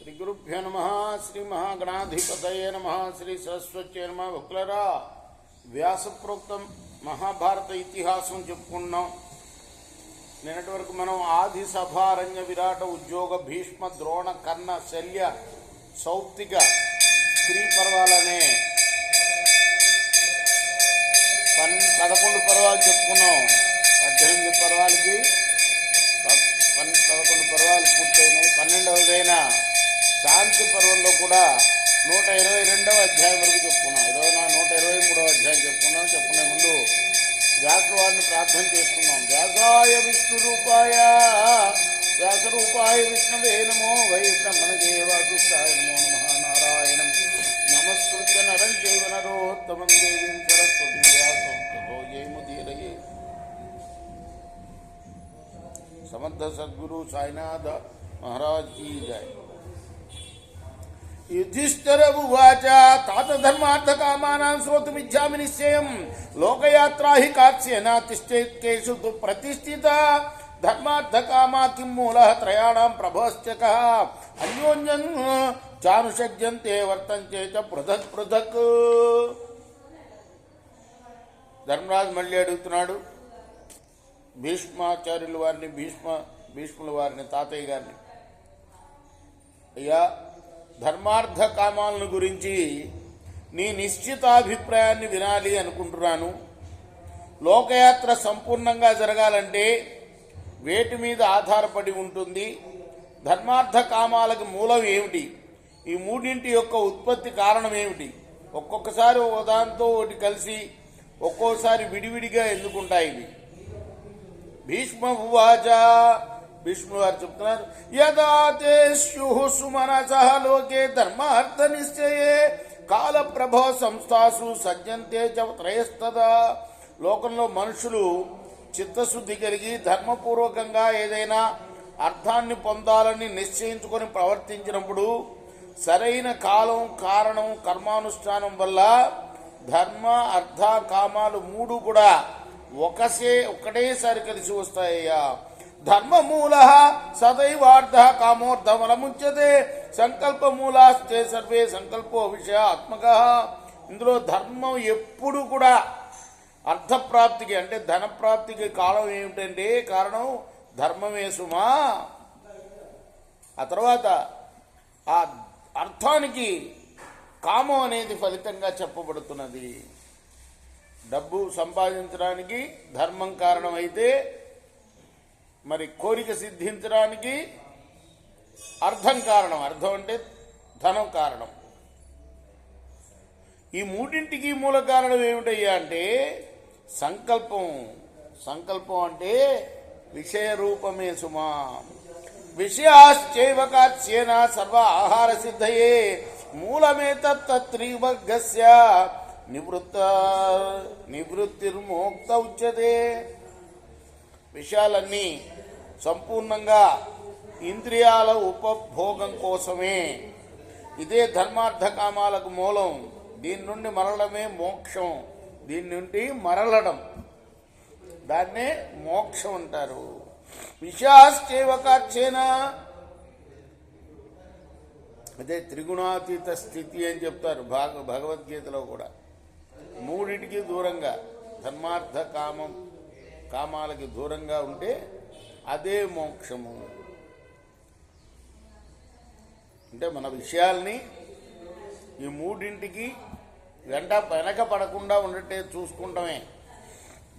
శ్రీగురుభ్యో నమ. శ్రీ మహాగణాధిపతయే నమ. శ్రీ సరస్వత్యే నమ. వక్లరా వ్యాస ప్రోక్తం మహాభారత ఇతిహాసం చెప్పుకున్నాం. నిన్నటి వరకు మనం ఆది సభారణ్య విరాట ఉద్యోగ భీష్మ ద్రోణ కర్ణ శల్య సౌప్తిక స్త్రీ పర్వాలనే 11 పర్వాలు చెప్పుకున్నాం. 18 పర్వాలకి 11 పర్వాలు పూర్తయినాయి. 12వదైన శాంతి పర్వంలో కూడా 122వ అధ్యాయం వరకు చెప్పుకున్నాం. 123వ అధ్యాయం చెప్పుకునే ముందు వ్యాసుల వారిని ప్రార్థన చేసుకున్నాం. వ్యాసాయ విష్ణురూపాయ వ్యాసరూపాయ విష్ణవే నమో వై బ్రహ్మణదేవాయ నమో నమః. నారాయణం నమస్కృత్య నరం చైవ నరోత్తమం దేవీం సరస్వతిం వ్యాసం తతో జయముదీరయే. समर्थ सद्गुरु साईनाथ महाराज की जय. युधिष्ठिर उवाच तात धर्मार्थ कामानां श्रोतुमिच्छामि निश्चयम् लोकयात्रा हि कात्स्येन तिष्ठेत्केषु तु प्रतिष्ठिता धर्मार्थ कामा किं मूलः त्रयाणां प्रभवश्च कः अन्योन्यं चानुषज्यन्ते वर्तन्ते च पृथक् पृथक्. ధర్మరాజు మళ్ళీ అడుగుతున్నాడు భీష్మాచార్యుల వారిని, భీష్ముల వారిని, తాతయ్య గారిని, అయ్యా ధర్మార్థ కామాలను గురించి నీ నిశ్చితాభిప్రాయాన్ని వినాలి అనుకుంటున్నాను. లోకయాత్ర సంపూర్ణంగా జరగాలంటే వేటి మీద ఆధారపడి ఉంటుంది? ధర్మార్థ కామాలకు మూలం ఏమిటి? ఈ మూడింటి యొక్క ఉత్పత్తి కారణం ఏమిటి? ఒక్కొక్కసారి ఒకదాంతో ఒకటి కలిసి ఒక్కోసారి విడివిడిగా ఎందుకుంటాయి ఇవి? భీష్మ ఉవాచ భీష్ములు వారు చెప్తున్నారు, యదా తే స్యుః సుమనసః లోకే ధర్మార్థ నిశ్చయే కాల ప్రభవ సంస్థాసు సజ్జంతే చ త్రయస్తదా. లోకంలో మనుషులు చిత్తశుద్ధి కలిగి ధర్మపూర్వకంగా ఏదైనా అర్థాన్ని పొందాలని నిశ్చయించుకొని ప్రవర్తించినప్పుడు సరైన కాలం, కారణం, కర్మానుష్ఠానం వల్ల ధర్మ అర్థ కామాలు మూడు కూడా ఒకటేసారి కలిసి వస్తాయ్యా. ధర్మమూల సదైవార్థ కామోర్ధమలముచ్యతే సంకల్పమూలాస్తే సర్వే సంకల్పో విషయాత్మక. ఇందులో ధర్మం ఎప్పుడు కూడా అర్థప్రాప్తికి అంటే ధనప్రాప్తికి కాలం ఏమిటంటే కారణం ధర్మమే సుమా. ఆ తర్వాత ఆ అర్థానికి కామం అనేది ఫలితంగా చెప్పబడుతున్నది. డబ్బు సంపాదించడానికి ధర్మం కారణమైతే మరి కోరిక సిద్ధించడానికి అర్థం కారణం. అర్థం అంటే ధనం కారణం. ఈ మూడింటికి మూల కారణం ఏమిటయ్యా అంటే సంకల్పం. సంకల్పం అంటే విషయ రూపమే సుమా. విషయాశ్చైవ కాత్స్యేన సర్వ ఆహార సిద్ధయే మూలమేతత్త్రివర్గస్య నివృత్తిర్మోక్త ఉచ్యతే. విషయాలన్నీ సంపూర్ణంగా ఇంద్రియాల ఉపభోగం కోసమే. ఇదే ధర్మార్థ కామాలకు మూలం. దీని నుండి మరలడమే మోక్షం. దీని నుండి మరలడం దాన్నే మోక్షం అంటారు. విషయాశ్చైవ కాత్స్యేన అదే త్రిగుణాతీత స్థితి అని చెప్తారు భగవద్గీతలో కూడా. మూడింటికి దూరంగా ధర్మార్థ కామాలకి దూరంగా ఉంటే అదే మోక్షము. అంటే మన విషయాల్ని ఈ మూడింటికి వెనక పడకుండా ఉండటే చూసుకుంటామే.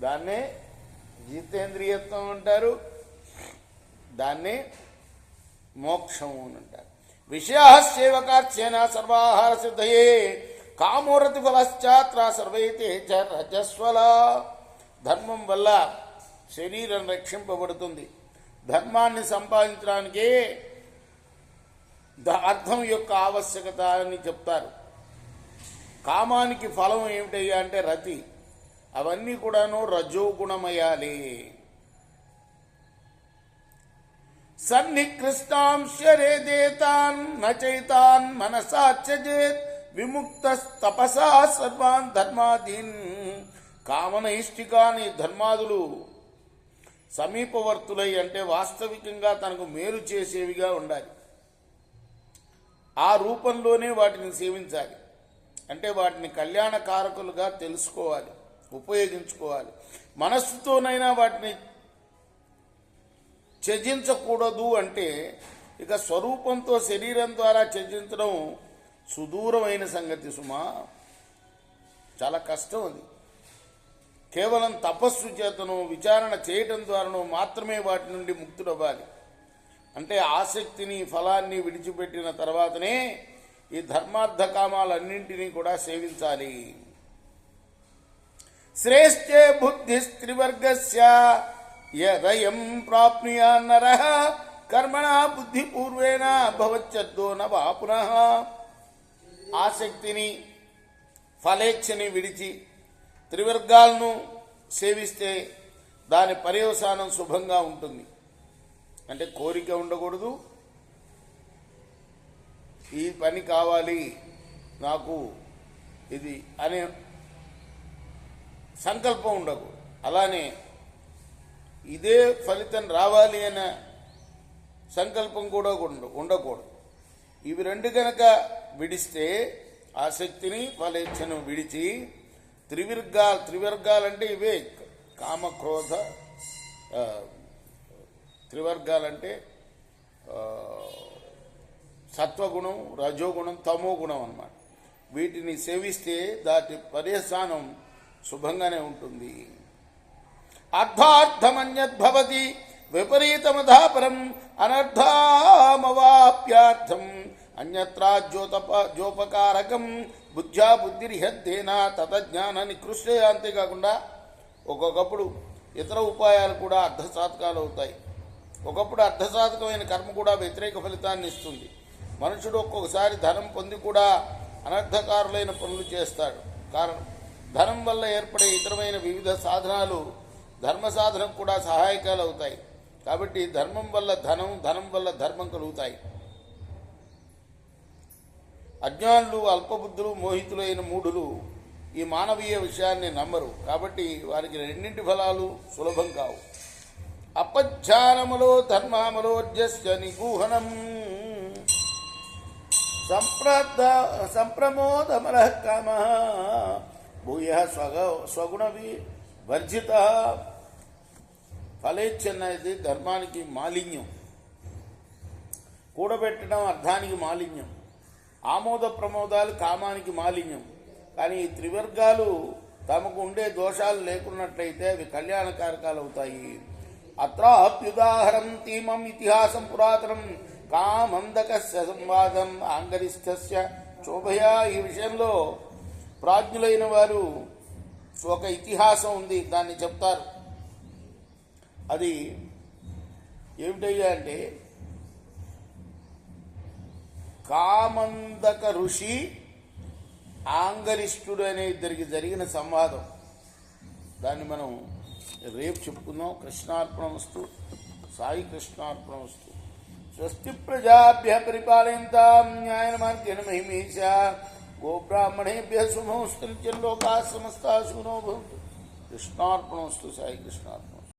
దాన్నే జితేంద్రియత్వం అంటారు, దాన్నే మోక్షము అని అంటారు. విషయాశ్చైవకార్చేన సర్వాహార సిద్ధయే కామోరతి ఫలశ్చాత్ర సర్వైతే చ రజస్వల. ధర్మం వల్ల శరీరం రక్షింపబడుతుంది. ధర్మాన్ని సంపాదించడానికే అర్థం యొక్క ఆవశ్యకత అని చెప్తారు. కామానికి ఫలం ఏమిటయ్యా అంటే రతి. అవన్నీ కూడాను రజోగుణమయాలే. సన్నికృష్టాంశరేదేతాన్ నచైతాన్ మనసాచ్యజేత్ విముక్త తపసా సర్వాన్ ధర్మాదీన్. కామనైష్టికాని ధర్మాదులు సమీపవర్తులై అంటే వాస్తవికంగా తనకు మేలు చేసేవిగా ఉండాలి. ఆ రూపంలోనే వాటిని సేవించాలి. అంటే వాటిని కళ్యాణకారకులుగా తెలుసుకోవాలి, ఉపయోగించుకోవాలి. మనస్సుతోనైనా వాటిని త్యజించకూడదు. అంటే ఇక స్వరూపంతో శరీరం ద్వారా త్యజించడం సుదూరమైన సంగతి సుమా, చాలా కష్టం అది. కేవలం తపస్సు చేతను విచారణ చేయటం ద్వారానో మాత్రమే వాటి నుండి ముక్తుడవ్వాలి. అంటే ఆసక్తిని ఫలాన్ని విడిచిపెట్టిన తర్వాతనే ఈ ధర్మార్థ కామాలన్నింటినీ కూడా సేవించాలి. శ్రేష్ఠే బుద్ధిస్త్రివర్గస్య యదయం ప్రాప్నుయా నరః కర్మణా బుద్ధిపూర్వేణ భవచ్చద్దో నవా పునః. ఆసక్తిని ఫలేచ్ఛని విడిచి త్రివర్గాలను సేవిస్తే దాని పర్యవసానం శుభంగా ఉంటుంది. అంటే కోరిక ఉండకూడదు, ఈ పని కావాలి నాకు ఇది అనే సంకల్పం ఉండకూడదు. అలానే ఇదే ఫలితం రావాలి అనే సంకల్పం కూడా ఉండకూడదు. ఇవి రెండు కనుక విడిస్తే ఆసక్తిని ఫలేచ్ఛను విడిచి త్రివర్గాలంటే ఇవే కామక్రోధ, త్రివర్గాలంటే సత్వగుణం, రజోగుణం, తమో గుణం అన్నమాట. వీటిని సేవిస్తే దాటి పర్యవసానం శుభంగానే ఉంటుంది. అర్థార్థమన్యద్భవతి విపరీతమధాపరం అనర్థామవాప్యార్థం అన్యత్రా జోపకారకం బుద్ధ్యా బుద్ధిర్హద్దేనా తతజ్ఞాన నికృష్టే. అంతేకాకుండా ఒక్కొక్కప్పుడు ఇతర ఉపాయాలు కూడా అర్ధసాధకాలు అవుతాయి. ఒకప్పుడు అర్ధసాధకమైన కర్మ కూడా వ్యతిరేక ఫలితాన్ని ఇస్తుంది. మనుషుడు ఒక్కొక్కసారి ధనం పొంది కూడా అనర్థకారులైన పనులు చేస్తాడు. కారణం ధనం వల్ల ఏర్పడే ఇతరమైన వివిధ సాధనాలు ధర్మ సాధనకు కూడా సహాయకాలు అవుతాయి. కాబట్టి ధర్మం వల్ల ధనం, ధనం వల్ల ధర్మం కలుగుతాయి. అజ్ఞానులు, అల్పబుద్ధులు, మోహితులైన మూఢులు ఈ మానవీయ విషయాన్ని నమ్మరు. కాబట్టి వారికి రెండింటి ఫలాలు సులభం కావు. అపజ్ఞానములో ధర్మామలోర్జస్య నిగూహనం సంప్రమోదమలః కామః భూయః స్వగుణ వర్జిత. ఫలేచ్ఛ అనేది ధర్మానికి మాలిన్యం, కూడబెట్టడం అర్థానికి మాలిన్యం, ఆమోద ప్రమోదాలు కామానికి మాలిన్యం. కానీ ఈ త్రివర్గాలు తమకు ఉండే దోషాలు లేకున్నట్లయితే అవి కళ్యాణకారకాలు అవుతాయి. అత్రాప్యుదాహరం తీమం ఇతిహాసం పురాతనం కామందకస్య సంవాదం ఆంగరిస్థస్య శోభయా. ఈ విషయంలో ప్రాజ్ఞులైన వారు ఒక ఇతిహాసం ఉంది, దాన్ని చెప్తారు. అది ఏమిటయ్యా అంటే కామందక ఋషి ఆంగరిష్ఠుడు అనే ఇద్దరికి జరిగిన సంవాదం. దాన్ని మనం రేపు చెప్పుకుందాం. కృష్ణార్పణమస్తు. సాయి కృష్ణార్పణమస్తు. స్వస్తి ప్రజాభ్య పరిపాలయంతాం న్యాయేన మార్గేణ మహిమేష. గోబ్రాహ్మణేభ్య శుభమస్తు. నిత్యం లోకాః సమస్తాః సుఖినో భవంతు. కృష్ణార్పణమస్తు. సాయి కృష్ణార్పణం.